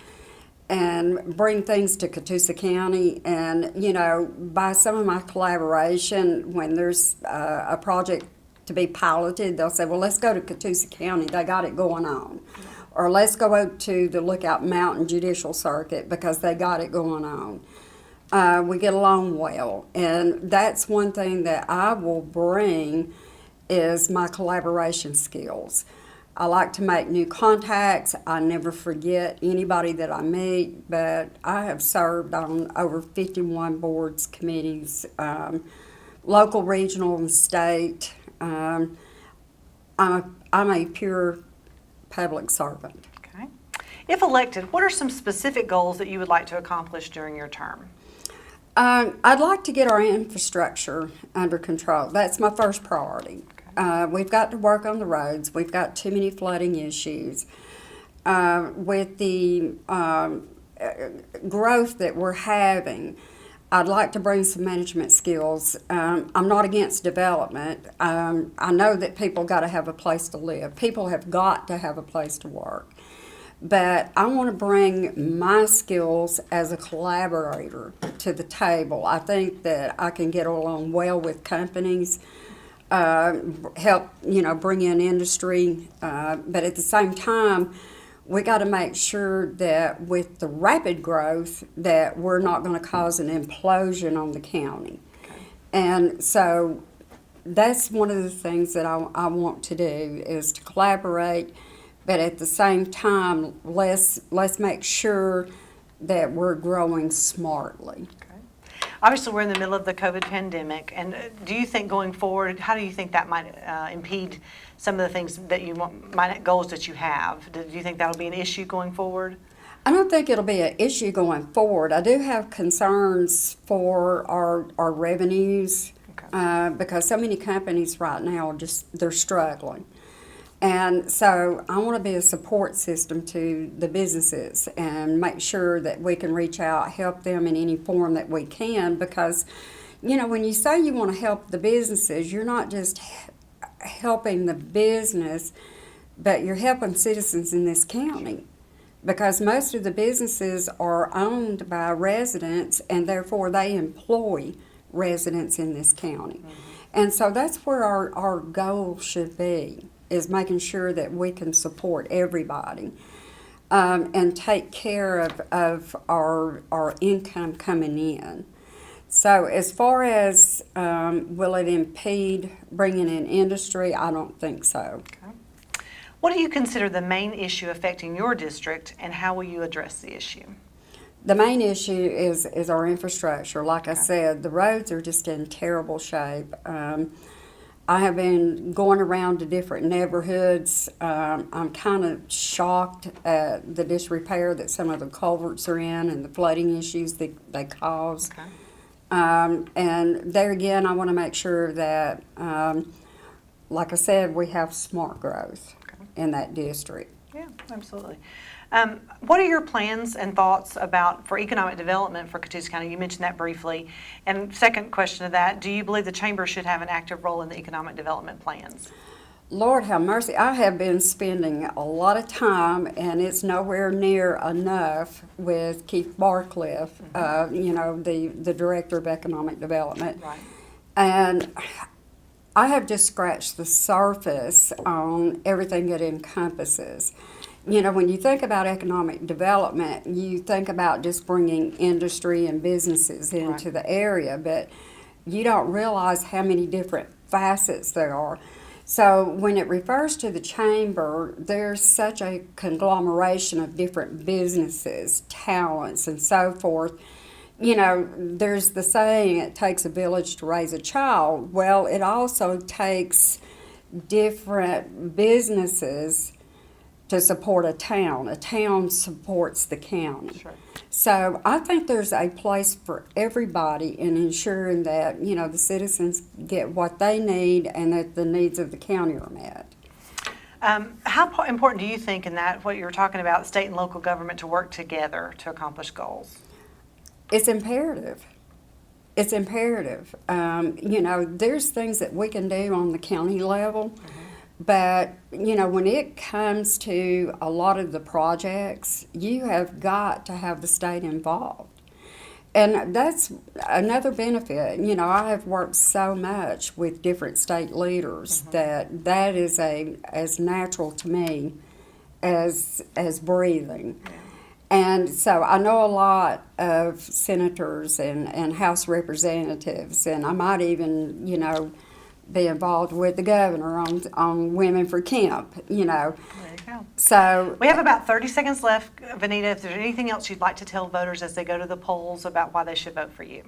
[SPEAKER 8] and bring things to Catoosa County. And, you know, by some of my collaboration, when there's a project to be piloted, they'll say, well, let's go to Catoosa County. They got it going on. Or let's go out to the Lookout Mountain Judicial Circuit because they got it going on. We get along well. And that's one thing that I will bring is my collaboration skills. I like to make new contacts. I never forget anybody that I meet, but I have served on over 51 boards, committees, local, regional, and state. I'm a pure public servant.
[SPEAKER 1] Okay. If elected, what are some specific goals that you would like to accomplish during your term?
[SPEAKER 8] I'd like to get our infrastructure under control. That's my first priority. We've got to work on the roads. We've got too many flooding issues. With the growth that we're having, I'd like to bring some management skills. I'm not against development. I know that people got to have a place to live. People have got to have a place to work. But I want to bring my skills as a collaborator to the table. I think that I can get along well with companies, help, you know, bring in industry. But at the same time, we got to make sure that with the rapid growth that we're not going to cause an implosion on the county. And so that's one of the things that I want to do is to collaborate, but at the same time, let's make sure that we're growing smartly.
[SPEAKER 1] Obviously, we're in the middle of the COVID pandemic, and do you think going forward, how do you think that might impede some of the things that you want, goals that you have? Do you think that'll be an issue going forward?
[SPEAKER 8] I don't think it'll be an issue going forward. I do have concerns for our revenues, because so many companies right now are they're struggling. And so I want to be a support system to the businesses and make sure that we can reach out, help them in any form that we can, because, you know, when you say you want to help the businesses, you're not just helping the business, but you're helping citizens in this county, because most of the businesses are owned by residents and therefore they employ residents in this county. And so that's where our goal should be, is making sure that we can support everybody and take care of our income coming in. So as far as will it impede bringing in industry, I don't think so.
[SPEAKER 1] Okay. What do you consider the main issue affecting your district, and how will you address the issue?
[SPEAKER 8] The main issue is our infrastructure. Like I said, the roads are just in terrible shape. I have been going around to different neighborhoods. I'm kind of shocked at the disrepair that some of the culverts are in and the flooding issues that they cause.
[SPEAKER 1] Okay.
[SPEAKER 8] And there again, I want to make sure that, like I said, we have smart growth in that district.
[SPEAKER 1] Yeah, absolutely. What are your plans and thoughts for economic development for Catoosa County? You mentioned that briefly. And second question to that, do you believe the Chamber should have an active role in the economic development plans?
[SPEAKER 8] Lord have mercy, I have been spending a lot of time, and it's nowhere near enough, with Keith Barcliffe, you know, the Director of Economic Development.
[SPEAKER 1] Right.
[SPEAKER 8] And I have just scratched the surface on everything it encompasses. You know, when you think about economic development, you think about just bringing industry and businesses into the area, but you don't realize how many different facets there are. So when it refers to the Chamber, there's such a conglomeration of different businesses, talents, and so forth. You know, there's the saying, it takes a village to raise a child. Well, it also takes different businesses to support a town. A town supports the county.
[SPEAKER 1] Sure.
[SPEAKER 8] So I think there's a place for everybody in ensuring that, you know, the citizens get what they need and that the needs of the county are met.
[SPEAKER 1] How important do you think in that, what you were talking about, state and local government to work together to accomplish goals?
[SPEAKER 8] It's imperative. It's imperative. You know, there's things that we can do on the county level, But, you know, when it comes to a lot of the projects, you have got to have the state involved. And that's another benefit. You know, I have worked so much with different state leaders that is as natural to me as breathing. And so I know a lot of senators and House representatives, and I might even, you know, be involved with the governor on Women for Kemp, you know.
[SPEAKER 1] There you go.
[SPEAKER 8] So
[SPEAKER 1] We have about 30 seconds left. Vanita, if there's anything else you'd like to tell voters as they go to the polls about why they should vote for you.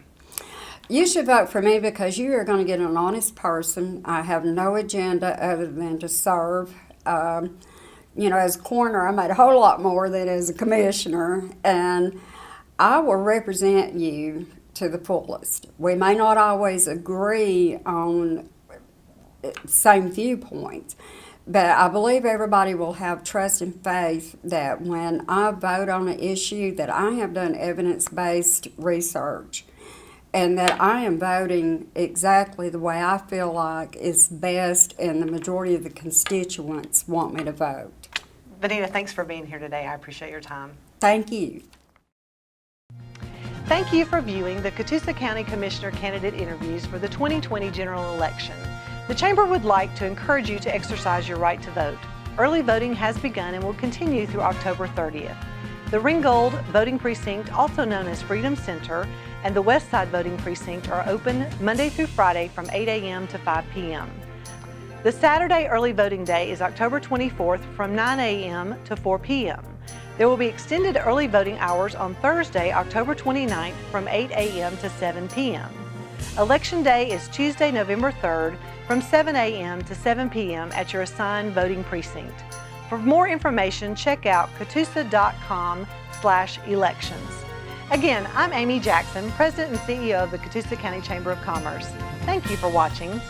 [SPEAKER 8] you should vote for me because you are going to get an honest person. I have no agenda other than to serve. You know, as a coroner, I made a whole lot more than as a commissioner, and I will represent you to the fullest. We may not always agree on same viewpoints, but I believe everybody will have trust and faith that when I vote on an issue that I have done evidence-based research and that I am voting exactly the way I feel like is best and the majority of the constituents want me to vote.
[SPEAKER 1] Vanita, thanks for being here today. I appreciate your time.
[SPEAKER 8] Thank you.
[SPEAKER 1] Thank you for viewing the Catoosa County Commissioner candidate interviews for the 2020 general election. The Chamber would like to encourage you to exercise your right to vote. Early voting has begun and will continue through October 30th. The Ringgold voting precinct, also known as Freedom Center, and the West Side voting precinct are open Monday through Friday from 8 a.m. to 5 p.m. The Saturday early voting day is October 24th from 9 a.m. to 4 p.m. There will be extended early voting hours on Thursday, October 29th from 8 a.m. to 7 p.m. Election Day is Tuesday, November 3rd from 7 a.m. to 7 p.m. at your assigned voting precinct. For more information, check out catoosa.com/elections. Again, I'm Amy Jackson, President and CEO of the Catoosa County Chamber of Commerce. Thank you for watching.